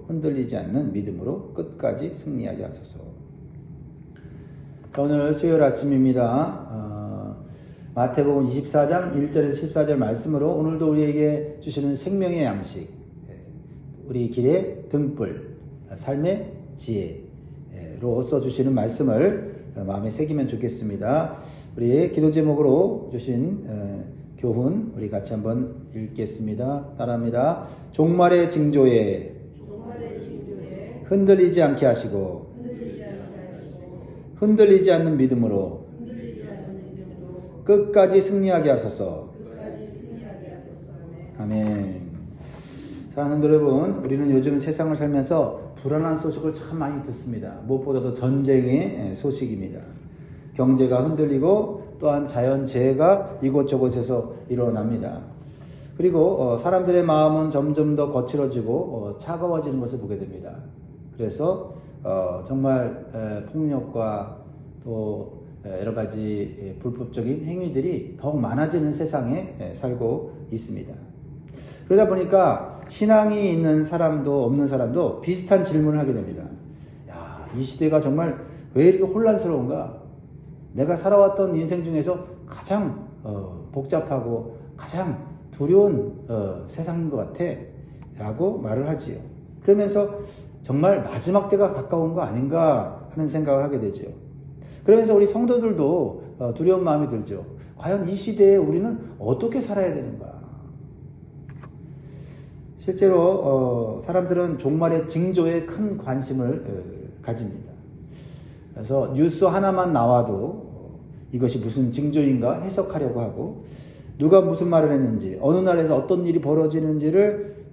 흔들리지 않는 믿음으로 끝까지 승리하게 하소서. 오늘 수요일 아침입니다. 마태복음 24장 1절에서 14절 말씀으로 오늘도 우리에게 주시는 생명의 양식, 우리 길의 등불, 삶의 지혜로 써주시는 말씀을 마음에 새기면 좋겠습니다. 우리 기도 제목으로 주신 교훈 우리 같이 한번 읽겠습니다. 따라합니다. 종말의 징조에 흔들리지 않게 하시고 흔들리지 않는 믿음으로 끝까지 승리하게 하소서. 아멘. 사랑하는 여러분, 우리는 요즘 세상을 살면서 불안한 소식을 참 많이 듣습니다. 무엇보다도 전쟁의 소식입니다. 경제가 흔들리고 또한 자연재해가 이곳저곳에서 일어납니다. 그리고 사람들의 마음은 점점 더 거칠어지고 차가워지는 것을 보게 됩니다. 그래서 정말 폭력과 또 여러 가지 불법적인 행위들이 더욱 많아지는 세상에 살고 있습니다. 그러다 보니까 신앙이 있는 사람도 없는 사람도 비슷한 질문을 하게 됩니다. 야, 이 시대가 정말 왜 이렇게 혼란스러운가? 내가 살아왔던 인생 중에서 가장 복잡하고 가장 두려운 세상인 것 같아 라고 말을 하지요. 그러면서 정말 마지막 때가 가까운 거 아닌가 하는 생각을 하게 되죠. 그러면서 우리 성도들도 두려운 마음이 들죠. 과연 이 시대에 우리는 어떻게 살아야 되는가? 실제로 사람들은 종말의 징조에 큰 관심을 가집니다. 그래서 뉴스 하나만 나와도 이것이 무슨 징조인가 해석하려고 하고, 누가 무슨 말을 했는지, 어느 나라에서 어떤 일이 벌어지는지를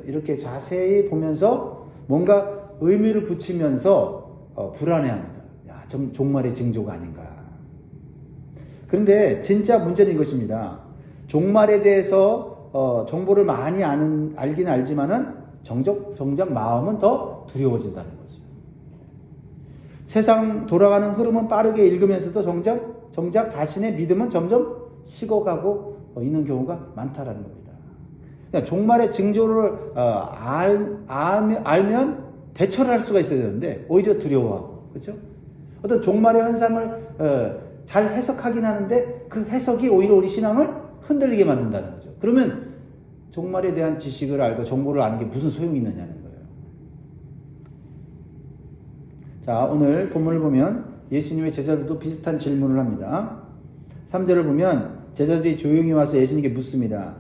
이렇게 자세히 보면서 뭔가 의미를 붙이면서 불안해합니다. 야, 종말의 징조가 아닌가. 그런데 진짜 문제는 이것입니다. 종말에 대해서 정보를 많이 알긴 알지만은 정작 마음은 더 두려워진다는 거죠. 세상 돌아가는 흐름은 빠르게 읽으면서도 정작 자신의 믿음은 점점 식어가고 있는 경우가 많다라는 겁니다. 그러니까 종말의 징조를 알면 대처를 할 수가 있어야 되는데 오히려 두려워하고, 그렇죠? 어떤 종말의 현상을 잘 해석하긴 하는데 그 해석이 오히려 우리 신앙을 흔들리게 만든다는 거죠. 그러면 종말에 대한 지식을 알고 정보를 아는 게 무슨 소용이 있느냐는 거예요. 자, 오늘 본문을 보면 예수님의 제자들도 비슷한 질문을 합니다. 3절을 보면 제자들이 조용히 와서 예수님께 묻습니다.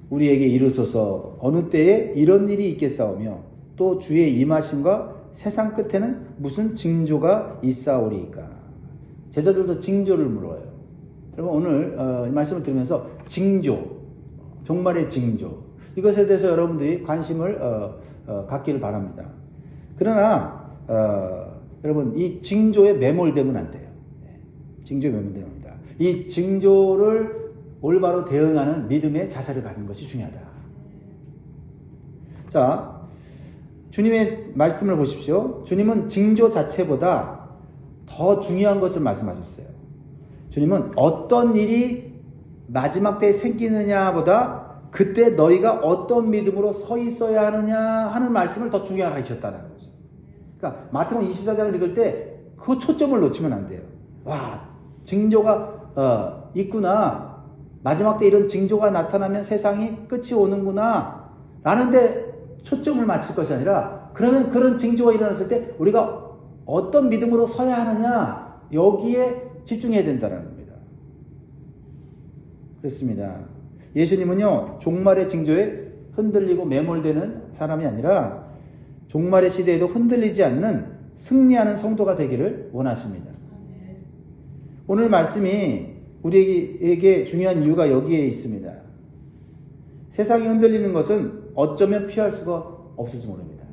우리에게 이르소서 어느 때에 이런 일이 있겠사오며 또 주의 임하심과 세상 끝에는 무슨 징조가 있사오리이까. 제자들도 징조를 물어요. 여러분 오늘 이 말씀을 들으면서 징조, 종말의 징조, 이것에 대해서 여러분들이 관심을 갖기를 바랍니다. 그러나 여러분 이 징조에 매몰되면 안 돼요. 징조에 매몰되면 안 됩니다. 이 징조를 올바로 대응하는 믿음의 자세를 가지는 것이 중요하다. 자, 주님의 말씀을 보십시오. 주님은 징조 자체보다 더 중요한 것을 말씀하셨어요. 주님은 어떤 일이 마지막 때에 생기느냐보다 그때 너희가 어떤 믿음으로 서 있어야 하느냐 하는 말씀을 더 중요하게 하셨다는 거죠. 그러니까 마태복음 24장을 읽을 때 그 초점을 놓치면 안 돼요. 와, 징조가 있구나. 마지막 때 이런 징조가 나타나면 세상이 끝이 오는구나 라는 데 초점을 맞출 것이 아니라, 그러면 그런 징조가 일어났을 때 우리가 어떤 믿음으로 서야 하느냐, 여기에 집중해야 된다는 겁니다. 그렇습니다. 예수님은요, 종말의 징조에 흔들리고 매몰되는 사람이 아니라 종말의 시대에도 흔들리지 않는 승리하는 성도가 되기를 원하십니다. 오늘 말씀이 우리에게 중요한 이유가 여기에 있습니다. 세상이 흔들리는 것은 어쩌면 피할 수가 없을지 모릅니다.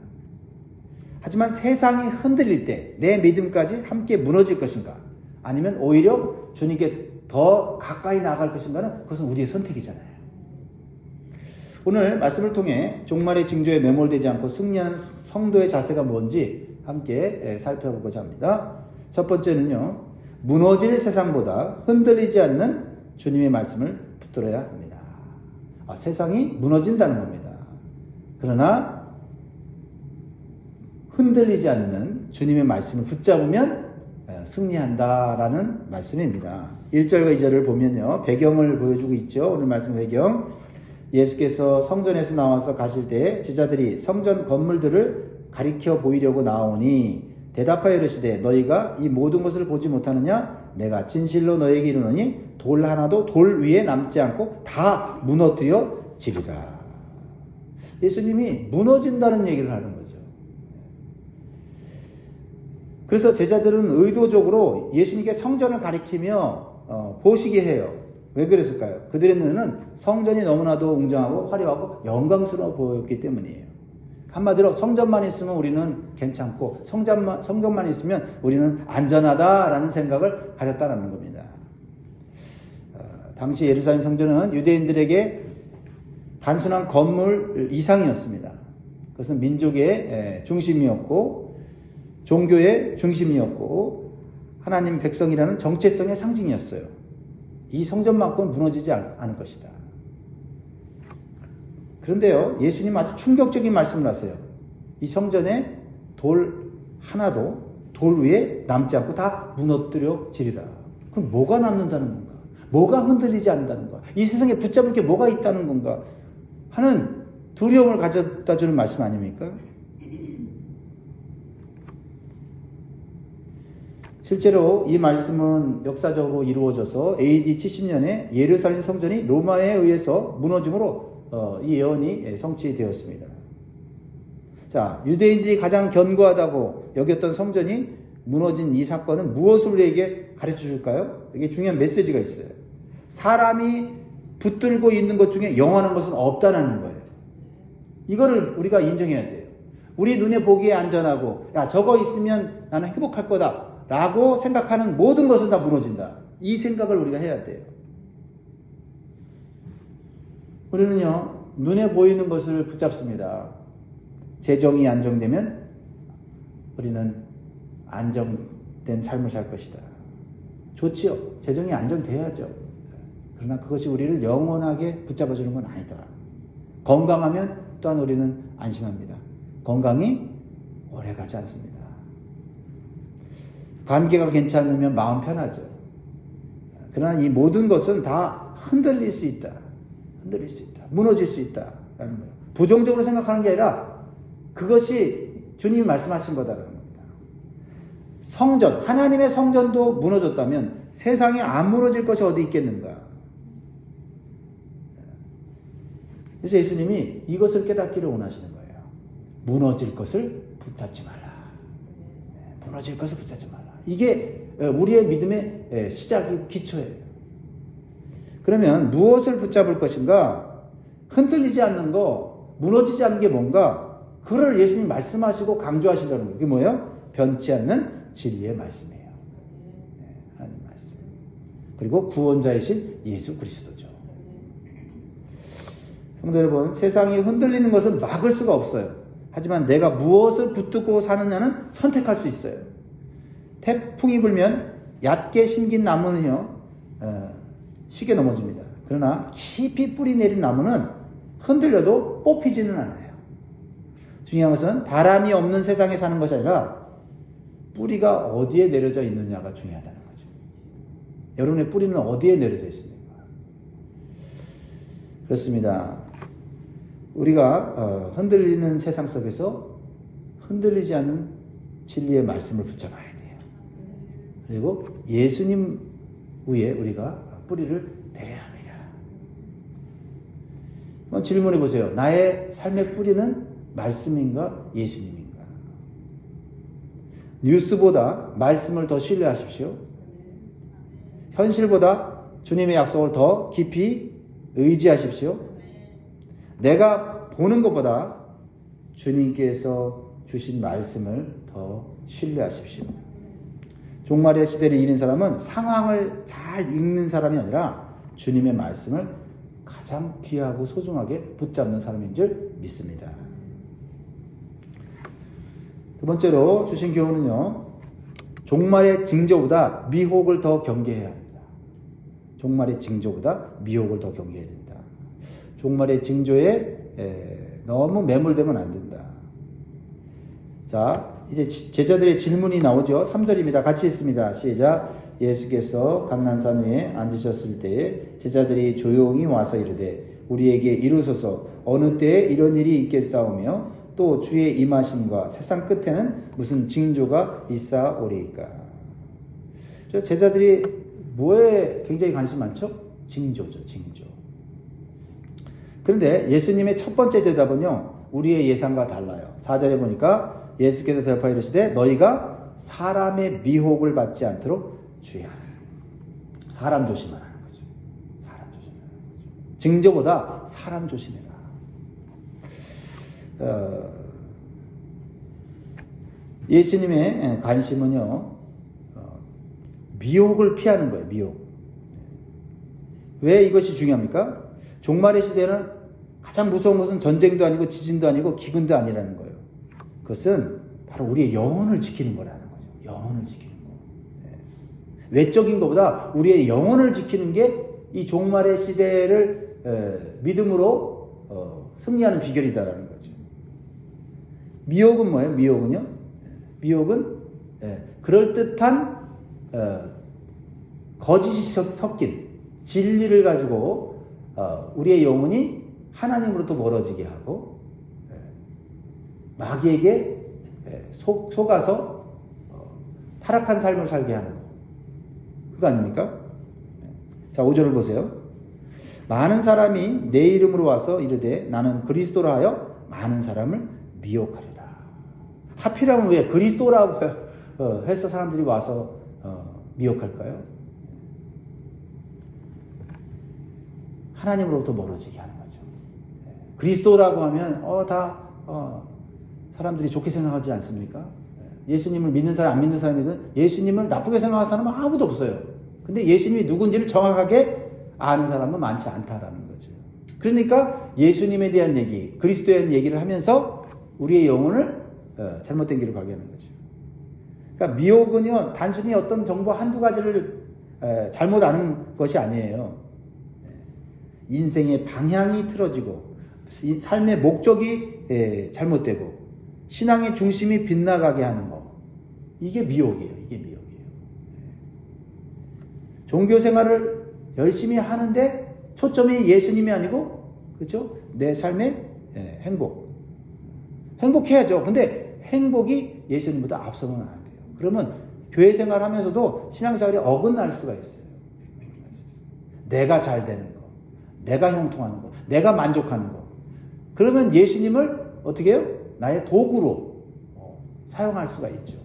하지만 세상이 흔들릴 때 내 믿음까지 함께 무너질 것인가, 아니면 오히려 주님께 더 가까이 나아갈 것인가는 그것은 우리의 선택이잖아요. 오늘 말씀을 통해 종말의 징조에 매몰되지 않고 승리하는 성도의 자세가 뭔지 함께 살펴보고자 합니다. 첫 번째는요, 무너질 세상보다 흔들리지 않는 주님의 말씀을 붙들어야 합니다. 세상이 무너진다는 겁니다. 그러나 흔들리지 않는 주님의 말씀을 붙잡으면 승리한다라는 말씀입니다. 1절과 2절을 보면요. 배경을 보여주고 있죠. 오늘 말씀 배경. 예수께서 성전에서 나와서 가실 때 제자들이 성전 건물들을 가리켜 보이려고 나오니 대답하여 이르시되 너희가 이 모든 것을 보지 못하느냐? 내가 진실로 너희에게 이르노니 돌 하나도 돌 위에 남지 않고 다 무너뜨려 지리라. 예수님이 무너진다는 얘기를 하는 거죠. 그래서 제자들은 의도적으로 예수님께 성전을 가리키며 보시게 해요. 왜 그랬을까요? 그들의 눈에는 성전이 너무나도 웅장하고 화려하고 영광스러워 보였기 때문이에요. 한마디로 성전만 있으면 우리는 괜찮고 성전만 있으면 우리는 안전하다라는 생각을 가졌다는 겁니다. 당시 예루살렘 성전은 유대인들에게 단순한 건물 이상이었습니다. 그것은 민족의 중심이었고 종교의 중심이었고 하나님 백성이라는 정체성의 상징이었어요. 이 성전만큼은 무너지지 않을 것이다. 그런데요, 예수님 아주 충격적인 말씀을 하세요. 이 성전에 돌 하나도 돌 위에 남지 않고 다 무너뜨려 지리라. 그럼 뭐가 남는다는 건가? 뭐가 흔들리지 않는다는 건가? 이 세상에 붙잡을 게 뭐가 있다는 건가? 하는 두려움을 가져다 주는 말씀 아닙니까? 실제로 이 말씀은 역사적으로 이루어져서 AD 70년에 예루살렘 성전이 로마에 의해서 무너짐으로 이 예언이 성취되었습니다. 자, 유대인들이 가장 견고하다고 여겼던 성전이 무너진 이 사건은 무엇을 우리에게 가르쳐 줄까요? 이게 중요한 메시지가 있어요. 사람이 붙들고 있는 것 중에 영원한 것은 없다는 거예요. 이거를 우리가 인정해야 돼요. 우리 눈에 보기에 안전하고 야 저거 있으면 나는 행복할 거다 라고 생각하는 모든 것은 다 무너진다. 이 생각을 우리가 해야 돼요. 우리는요, 눈에 보이는 것을 붙잡습니다. 재정이 안정되면 우리는 안정된 삶을 살 것이다. 좋지요. 재정이 안정돼야죠. 그러나 그것이 우리를 영원하게 붙잡아주는 건 아니다. 건강하면 또한 우리는 안심합니다. 건강이 오래가지 않습니다. 관계가 괜찮으면 마음 편하죠. 그러나 이 모든 것은 다 흔들릴 수 있다. 흔들릴 수 있다. 무너질 수 있다. 라는 거예요. 부정적으로 생각하는 게 아니라 그것이 주님이 말씀하신 거다라는 겁니다. 성전, 하나님의 성전도 무너졌다면 세상에 안 무너질 것이 어디 있겠는가. 그래서 예수님이 이것을 깨닫기를 원하시는 거예요. 무너질 것을 붙잡지 말라. 무너질 것을 붙잡지 말라. 이게 우리의 믿음의 시작이 기초예요. 그러면 무엇을 붙잡을 것인가? 흔들리지 않는 거, 무너지지 않는 게 뭔가? 그걸 예수님 말씀하시고 강조하시려는 거예요. 그게 뭐예요? 변치 않는 진리의 말씀이에요. 하나님 말씀. 그리고 구원자이신 예수 그리스도죠. 성도 여러분, 세상이 흔들리는 것은 막을 수가 없어요. 하지만 내가 무엇을 붙들고 사느냐는 선택할 수 있어요. 태풍이 불면 얕게 심긴 나무는요, 쉽게 넘어집니다. 그러나 깊이 뿌리 내린 나무는 흔들려도 뽑히지는 않아요. 중요한 것은 바람이 없는 세상에 사는 것이 아니라 뿌리가 어디에 내려져 있느냐가 중요하다는 거죠. 여러분의 뿌리는 어디에 내려져 있습니까? 그렇습니다. 우리가 흔들리는 세상 속에서 흔들리지 않는 진리의 말씀을 붙잡아야 돼요. 그리고 예수님 위에 우리가 뿌리를 내려야 합니다. 한번 질문해 보세요. 나의 삶의 뿌리는 말씀인가 예수님인가? 뉴스보다 말씀을 더 신뢰하십시오. 현실보다 주님의 약속을 더 깊이 의지하십시오. 내가 보는 것보다 주님께서 주신 말씀을 더 신뢰하십시오. 종말의 시대를 이긴 사람은 상황을 잘 읽는 사람이 아니라 주님의 말씀을 가장 귀하고 소중하게 붙잡는 사람인 줄 믿습니다. 두 번째로 주신 교훈은요, 종말의 징조보다 미혹을 더 경계해야 합니다. 종말의 징조보다 미혹을 더 경계해야 된다. 종말의 징조에 너무 매몰되면 안 된다. 자, 이제 제자들의 질문이 나오죠. 3절입니다. 같이 읽습니다. 시작. 예수께서 감난산 위에 앉으셨을 때에 제자들이 조용히 와서 이르되 우리에게 이루소서 어느 때에 이런 일이 있겠사오며 또 주의 임하심과 세상 끝에는 무슨 징조가 있사오리이까. 제자들이 뭐에 굉장히 관심 많죠? 징조죠, 징조. 그런데 예수님의 첫 번째 대답은요, 우리의 예상과 달라요. 4절에 보니까 예수께서 대답하여 이르시되 너희가 사람의 미혹을 받지 않도록 주의하라. 사람 조심하라는 거죠. 사람 조심하라는 거죠. 징조보다 사람 조심해라. 예수님의 관심은요, 미혹을 피하는 거예요. 미혹. 왜 이것이 중요합니까? 종말의 시대는 가장 무서운 것은 전쟁도 아니고 지진도 아니고 기근도 아니라는 거예요. 그것은 바로 우리의 영혼을 지키는 거라는 거죠. 영혼을 지키는 거. 외적인 것보다 우리의 영혼을 지키는 게 이 종말의 시대를 믿음으로 승리하는 비결이다라는 거죠. 미혹은 뭐예요? 미혹은요? 미혹은 그럴듯한 거짓이 섞인 진리를 가지고 우리의 영혼이 하나님으로부터 멀어지게 하고 마귀에게 속아서 타락한 삶을 살게 하는 거. 그거 아닙니까? 자, 5절을 보세요. 많은 사람이 내 이름으로 와서 이르되 나는 그리스도라 하여 많은 사람을 미혹하리라. 하필이면 왜 그리스도라고 해서 사람들이 와서 미혹할까요? 하나님으로부터 멀어지게 하는 거죠. 그리스도라고 하면 사람들이 좋게 생각하지 않습니까? 예수님을 믿는 사람 안 믿는 사람이든 예수님을 나쁘게 생각하는 사람은 아무도 없어요. 근데 예수님이 누군지를 정확하게 아는 사람은 많지 않다라는 거죠. 그러니까 예수님에 대한 얘기, 그리스도에 대한 얘기를 하면서 우리의 영혼을 잘못된 길로 가게 하는 거죠. 그러니까 미혹은요, 단순히 어떤 정보 한두 가지를 잘못 아는 것이 아니에요. 인생의 방향이 틀어지고 삶의 목적이 잘못되고 신앙의 중심이 빗나가게 하는 거. 이게 미혹이에요. 이게 미혹이에요. 종교 생활을 열심히 하는데 초점이 예수님이 아니고, 그렇죠? 내 삶의 행복. 행복해야죠. 근데 행복이 예수님보다 앞서면 안 돼요. 그러면 교회 생활하면서도 신앙생활이 어긋날 수가 있어요. 내가 잘 되는 거, 내가 형통하는 거, 내가 만족하는 거. 그러면 예수님을 어떻게 해요? 나의 도구로 사용할 수가 있죠.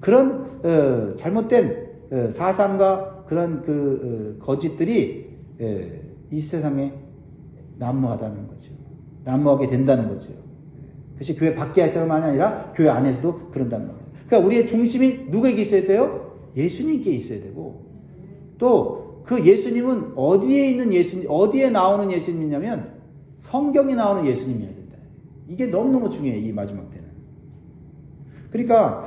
그런 잘못된 사상과 그런 거짓들이 이 세상에 난무하다는 거죠. 난무하게 된다는 거죠. 그것이 교회 밖에 사람만이 아니라 교회 안에서도 그런다는 겁니다. 그러니까 우리의 중심이 누구에게 있어야 돼요? 예수님께 있어야 되고, 또 그 예수님은 어디에 있는 예수님, 어디에 나오는 예수님이냐면 성경에 나오는 예수님이어야 된다. 이게 너무너무 중요해요. 이 마지막 때는. 그러니까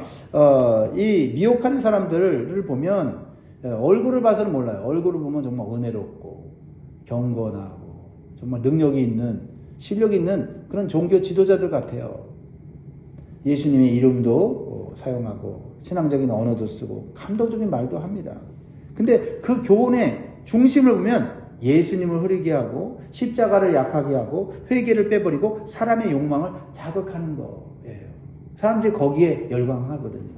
이 미혹하는 사람들을 보면 얼굴을 봐서는 몰라요. 얼굴을 보면 정말 은혜롭고 경건하고 정말 능력이 있는, 실력이 있는 그런 종교 지도자들 같아요. 예수님의 이름도 사용하고 신앙적인 언어도 쓰고 감동적인 말도 합니다. 근데 그 교훈의 중심을 보면 예수님을 흐리게 하고 십자가를 약하게 하고 회개를 빼버리고 사람의 욕망을 자극하는 거예요. 사람들이 거기에 열광하거든요.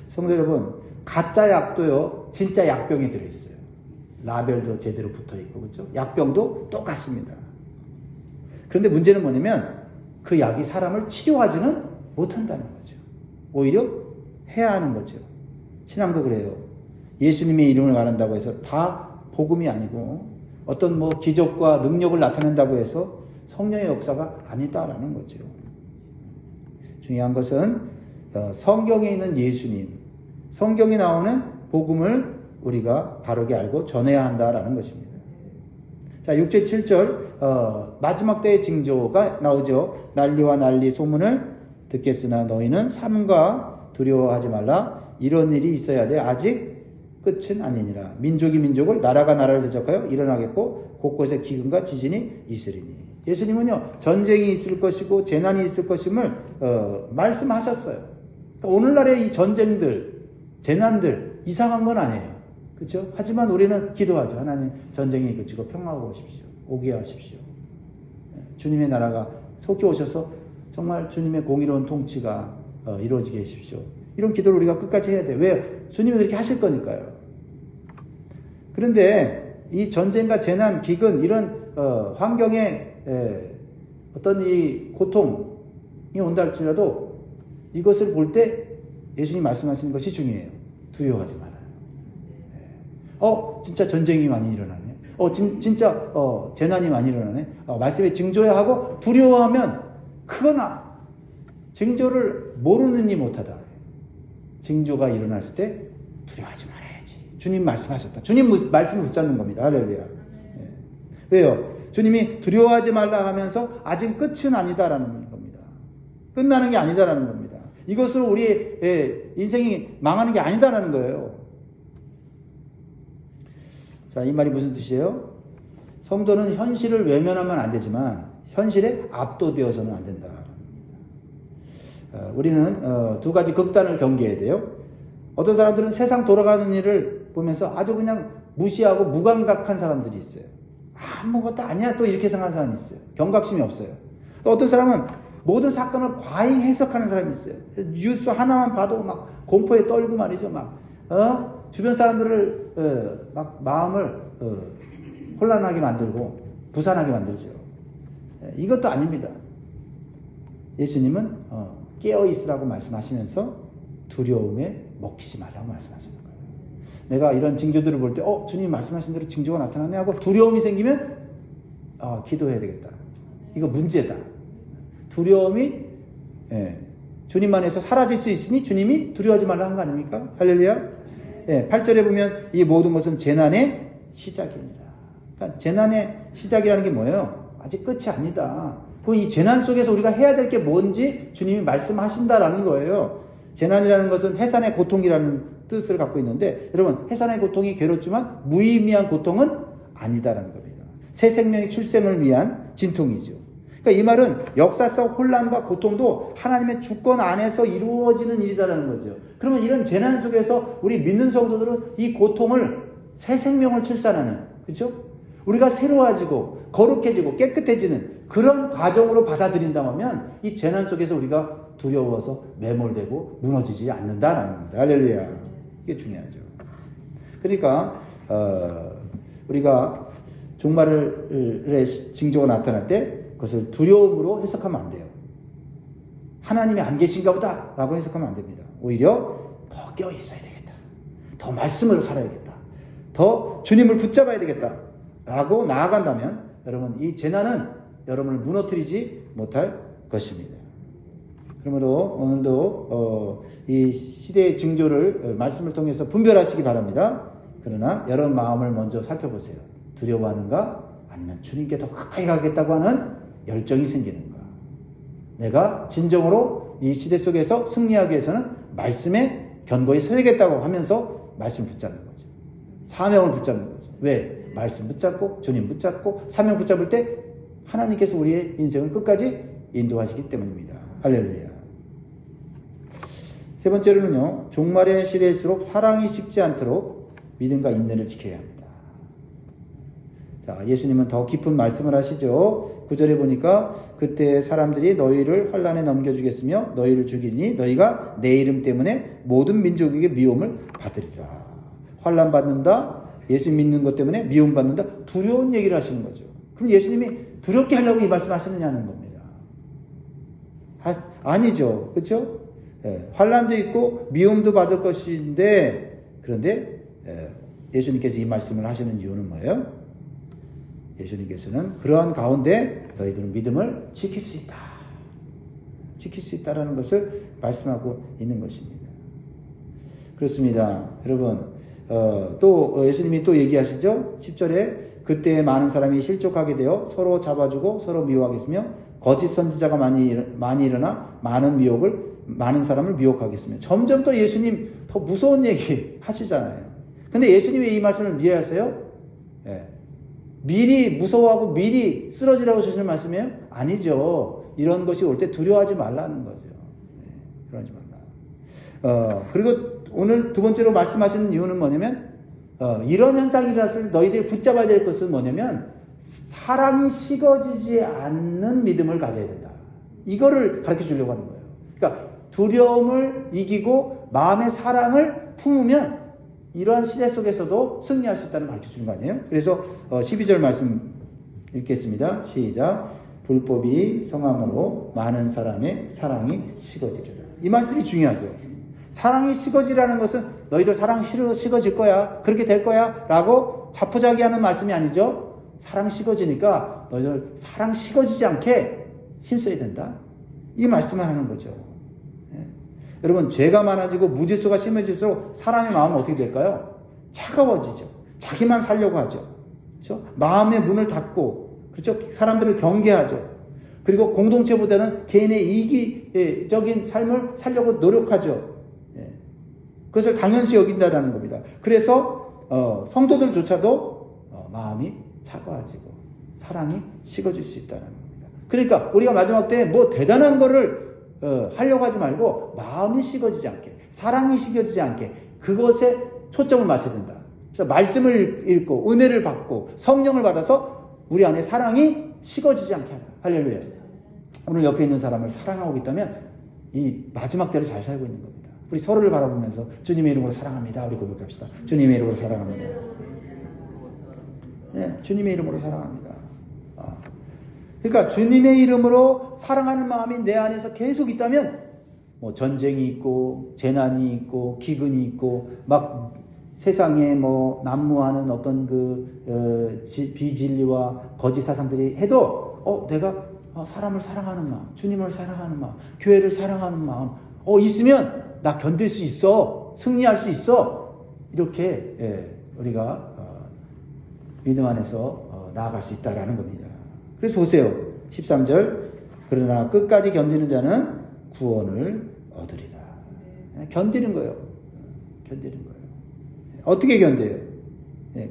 성도 여러분, 가짜 약도요, 진짜 약병이 들어있어요. 라벨도 제대로 붙어있고, 그렇죠? 약병도 똑같습니다. 그런데 문제는 뭐냐면 그 약이 사람을 치료하지는 못한다는 거죠. 오히려 해야 하는 거죠. 신앙도 그래요. 예수님의 이름을 말한다고 해서 다 복음이 아니고 어떤 기적과 능력을 나타낸다고 해서 성령의 역사가 아니다라는 거죠. 중요한 것은 성경에 있는 예수님, 성경에 나오는 복음을 우리가 바르게 알고 전해야 한다라는 것입니다. 자, 6절, 7절 마지막 때의 징조가 나오죠. 난리와 난리 소문을 듣겠으나 너희는 삼가 두려워하지 말라. 이런 일이 있어야 돼. 아직 끝은 아니니라. 민족이 민족을, 나라가 나라를 대적하여 일어나겠고 곳곳에 기근과 지진이 있으리니. 예수님은요, 전쟁이 있을 것이고 재난이 있을 것임을 말씀하셨어요. 그러니까 오늘날의 이 전쟁들, 재난들 이상한 건 아니에요. 그렇죠? 하지만 우리는 기도하죠. 하나님, 전쟁이 그치고 평화가 오십시오. 오게 하십시오. 주님의 나라가 속히 오셔서 정말 주님의 공의로운 통치가 이루어지게 해주십시오. 이런 기도를 우리가 끝까지 해야 돼요. 왜? 주님이 그렇게 하실 거니까요. 그런데 이 전쟁과 재난, 기근 이런 환경에 어떤 이 고통이 온다 할지라도 이것을 볼 때 예수님 말씀하시는 것이 중요해요. 두려워하지 말아요. 진짜 전쟁이 많이 일어나네. 진짜 재난이 많이 일어나네. 말씀에 징조야 하고 두려워하면 그거나 징조를 모르느니 못하다. 징조가 일어났을 때 두려워하지 말아야지. 주님 말씀하셨다. 주님 말씀을 붙잡는 겁니다. 할렐루야. 왜요? 주님이 두려워하지 말라 하면서 아직 끝은 아니다라는 겁니다. 끝나는 게 아니다라는 겁니다. 이것으로 우리의 인생이 망하는 게 아니다라는 거예요. 자, 이 말이 무슨 뜻이에요? 성도는 현실을 외면하면 안 되지만 현실에 압도되어서는 안 된다. 우리는 두 가지 극단을 경계해야 돼요. 어떤 사람들은 세상 돌아가는 일을 보면서 아주 그냥 무시하고 무감각한 사람들이 있어요. 아무것도 아니야 또 이렇게 생각하는 사람이 있어요. 경각심이 없어요. 또 어떤 사람은 모든 사건을 과잉 해석하는 사람이 있어요. 뉴스 하나만 봐도 막 공포에 떨고 말이죠. 주변 사람들을 막 마음을 혼란하게 만들고 부산하게 만들죠. 이것도 아닙니다. 예수님은 깨어있으라고 말씀하시면서 두려움에 먹히지 말라고 말씀하시는 거예요. 내가 이런 징조들을 볼 때 주님 말씀하신 대로 징조가 나타나네 하고 두려움이 생기면 기도해야 되겠다. 이거 문제다. 두려움이 주님 안에서 사라질 수 있으니 주님이 두려워하지 말라 한 거 아닙니까? 할렐루야. 8절에 보면 이 모든 것은 재난의 시작이니라. 그러니까 재난의 시작이라는 게 뭐예요? 아직 끝이 아니다. 그럼 이 재난 속에서 우리가 해야 될 게 뭔지 주님이 말씀하신다라는 거예요. 재난이라는 것은 해산의 고통이라는 뜻을 갖고 있는데 여러분 해산의 고통이 괴롭지만 무의미한 고통은 아니다라는 겁니다. 새 생명의 출생을 위한 진통이죠. 그러니까 이 말은 역사성 혼란과 고통도 하나님의 주권 안에서 이루어지는 일이다라는 거죠. 그러면 이런 재난 속에서 우리 믿는 성도들은 이 고통을 새 생명을 출산하는, 그렇죠? 우리가 새로워지고 거룩해지고 깨끗해지는 그런 과정으로 받아들인다고 하면 이 재난 속에서 우리가 두려워서 매몰되고 무너지지 않는다라는 겁니다. 할렐루야. 이게 중요하죠. 그러니까 우리가 종말의 징조가 나타날 때 그것을 두려움으로 해석하면 안 돼요. 하나님이 안 계신가 보다 라고 해석하면 안 됩니다. 오히려 더 깨어 있어야 되겠다. 더 말씀으로 살아야겠다. 더 주님을 붙잡아야 되겠다 라고 나아간다면 여러분 이 재난은 여러분을 무너뜨리지 못할 것입니다. 그러므로 오늘도 이 시대의 징조를 말씀을 통해서 분별하시기 바랍니다. 그러나 여러분 마음을 먼저 살펴보세요. 두려워하는가? 아니면 주님께 더 가까이 가겠다고 하는 열정이 생기는가? 내가 진정으로 이 시대 속에서 승리하기 위해서는 말씀에 견고히 서야겠다고 하면서 말씀을 붙잡는 거죠. 사명을 붙잡는 거죠. 왜? 말씀 붙잡고 주님 붙잡고 사명 붙잡을 때 하나님께서 우리의 인생을 끝까지 인도하시기 때문입니다. 할렐루야. 세 번째로는요, 종말의 시대일수록 사랑이 식지 않도록 믿음과 인내를 지켜야 합니다. 자, 예수님은 더 깊은 말씀을 하시죠. 9절에 보니까 그때 사람들이 너희를 환난에 넘겨주겠으며 너희를 죽이니 너희가 내 이름 때문에 모든 민족에게 미움을 받으리라. 환난 받는다. 예수 믿는 것 때문에 미움 받는다. 두려운 얘기를 하시는 거죠. 그럼 예수님이 두렵게 하려고 이 말씀 하시느냐는 겁니다. 아니죠. 그렇죠? 환난도 있고 미움도 받을 것인데 그런데 예수님께서 이 말씀을 하시는 이유는 뭐예요? 예수님께서는 그러한 가운데 너희들은 믿음을 지킬 수 있다. 지킬 수 있다라는 것을 말씀하고 있는 것입니다. 그렇습니다. 여러분, 또 예수님이 또 얘기하시죠. 10절에 그때 많은 사람이 실족하게 되어 서로 잡아주고 서로 미워하겠으며 거짓 선지자가 많이 일어나 많은 사람을 미혹하겠으며 점점 또 예수님 더 무서운 얘기 하시잖아요. 근데 예수님이 이 말씀을 이해하세요? 미리 무서워하고 미리 쓰러지라고 주시는 말씀이에요? 아니죠. 이런 것이 올 때 두려워하지 말라는 거죠. 네, 그러지 말라. 그리고 오늘 두 번째로 말씀하시는 이유는 뭐냐면, 이런 현상이 일어났을 때 너희들이 붙잡아야 될 것은 뭐냐면, 사랑이 식어지지 않는 믿음을 가져야 된다. 이거를 가르쳐 주려고 하는 거예요. 그러니까 두려움을 이기고 마음의 사랑을 품으면 이러한 시대 속에서도 승리할 수 있다는 가르쳐 주는 거 아니에요? 그래서 12절 말씀 읽겠습니다. 시작. 불법이 성함으로 많은 사람의 사랑이 식어지리라. 이 말씀이 중요하죠. 사랑이 식어지라는 것은 너희들 사랑 식어질 거야, 그렇게 될 거야 라고 자포자기하는 말씀이 아니죠. 사랑 식어지니까 너희들 사랑 식어지지 않게 힘써야 된다. 이 말씀을 하는 거죠. 예. 여러분, 죄가 많아지고 무질서가 심해질수록 사람의 마음은 어떻게 될까요? 차가워지죠. 자기만 살려고 하죠. 그렇죠? 마음의 문을 닫고, 그렇죠? 사람들을 경계하죠. 그리고 공동체보다는 개인의 이기적인 삶을 살려고 노력하죠. 예. 그것을 당연시 여긴다는 겁니다. 그래서 성도들조차도 마음이 차가워지고 사랑이 식어질 수 있다는 겁니다. 그러니까 우리가 마지막 때에 뭐 대단한 거를 하려고 하지 말고 마음이 식어지지 않게, 사랑이 식어지지 않게 그것에 초점을 맞춰야 된다. 그래서 말씀을 읽고 은혜를 받고 성령을 받아서 우리 안에 사랑이 식어지지 않게 하라. 할렐루야. 오늘 옆에 있는 사람을 사랑하고 있다면 이 마지막 때를 잘 살고 있는 겁니다. 우리 서로를 바라보면서 주님의 이름으로 사랑합니다. 우리 고백합시다. 주님의 이름으로 사랑합니다. 네, 주님의 이름으로 사랑합니다. 그러니까 주님의 이름으로 사랑하는 마음이 내 안에서 계속 있다면 뭐 전쟁이 있고 재난이 있고 기근이 있고 막 세상에 뭐 난무하는 어떤 비진리와 거짓 사상들이 해도 내가 사람을 사랑하는 마음, 주님을 사랑하는 마음, 교회를 사랑하는 마음 있으면 나 견딜 수 있어, 승리할 수 있어. 이렇게 우리가 믿음 안에서 나아갈 수 있다라는 겁니다. 그래서 보세요. 13절. 그러나 끝까지 견디는 자는 구원을 얻으리라. 견디는 거예요. 견디는 거예요. 어떻게 견뎌요?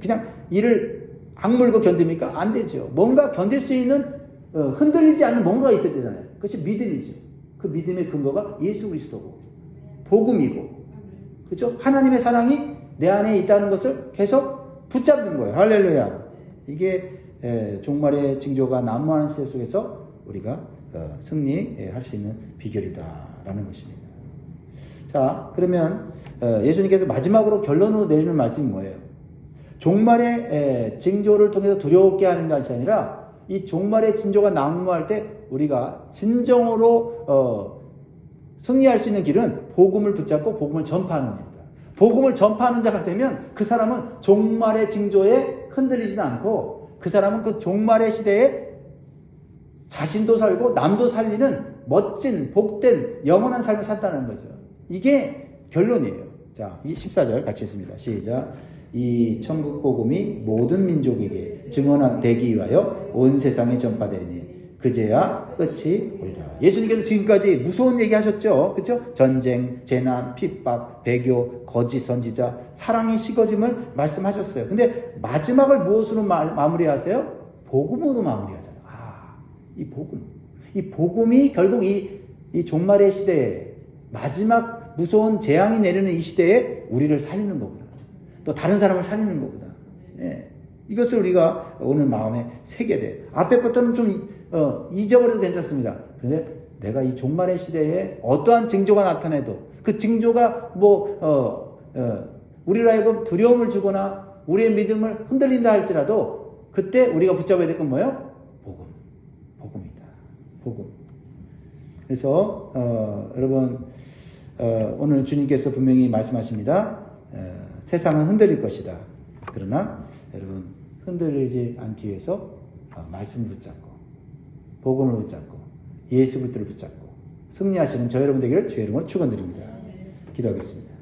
그냥 이를 악물고 견딥니까? 안 되죠. 뭔가 견딜 수 있는 흔들리지 않는 뭔가가 있어야 되잖아요. 그것이 믿음이죠. 그 믿음의 근거가 예수 그리스도고 복음이고, 그렇죠? 하나님의 사랑이 내 안에 있다는 것을 계속 붙잡는 거예요. 할렐루야. 이게 종말의 징조가 난무하는 시대 속에서 우리가 승리할 수 있는 비결이다라는 것입니다. 자, 그러면 예수님께서 마지막으로 결론으로 내리는 말씀이 뭐예요? 종말의 징조를 통해서 두려웠게 하는 것이 아니라 이 종말의 징조가 난무할 때 우리가 진정으로 승리할 수 있는 길은 복음을 붙잡고 복음을 전파하는 겁니다. 복음을 전파하는 자가 되면 그 사람은 종말의 징조에 흔들리지는 않고 그 사람은 그 종말의 시대에 자신도 살고 남도 살리는 멋진 복된 영원한 삶을 산다는 거죠. 이게 결론이에요. 자, 이 14절 같이 읽습니다. 시작. 이 천국 복음이 모든 민족에게 증언되기 위하여 온 세상에 전파되리니 그제야 끝이 오리라. 예수님께서 지금까지 무서운 얘기 하셨죠. 그렇죠? 전쟁, 재난, 핍박, 배교, 거짓 선지자, 사랑의 식어짐을 말씀하셨어요. 근데 마지막을 무엇으로 마무리하세요? 복음으로 마무리하잖아요. 이 복음. 이 복음이 결국 이 종말의 시대에 마지막 무서운 재앙이 내리는 이 시대에 우리를 살리는 거구나. 또 다른 사람을 살리는 거구나. 예. 이것을 우리가 오늘 마음에 새겨야 돼. 앞에 것들은 좀 잊어버려도 괜찮습니다. 근데 내가 이 종말의 시대에 어떠한 징조가 나타나도 그 징조가 우리로 하여금 두려움을 주거나 우리의 믿음을 흔들린다 할지라도 그때 우리가 붙잡아야 될 건 뭐예요? 복음이다. 복음. 그래서 여러분 오늘 주님께서 분명히 말씀하십니다. 세상은 흔들릴 것이다. 그러나 여러분 흔들리지 않기 위해서 말씀을 붙잡고 복음을 붙잡고 예수 그리스도를 붙잡고 승리하시는 저 여러분 되기를 주의 이름으로 축원드립니다. 기도하겠습니다.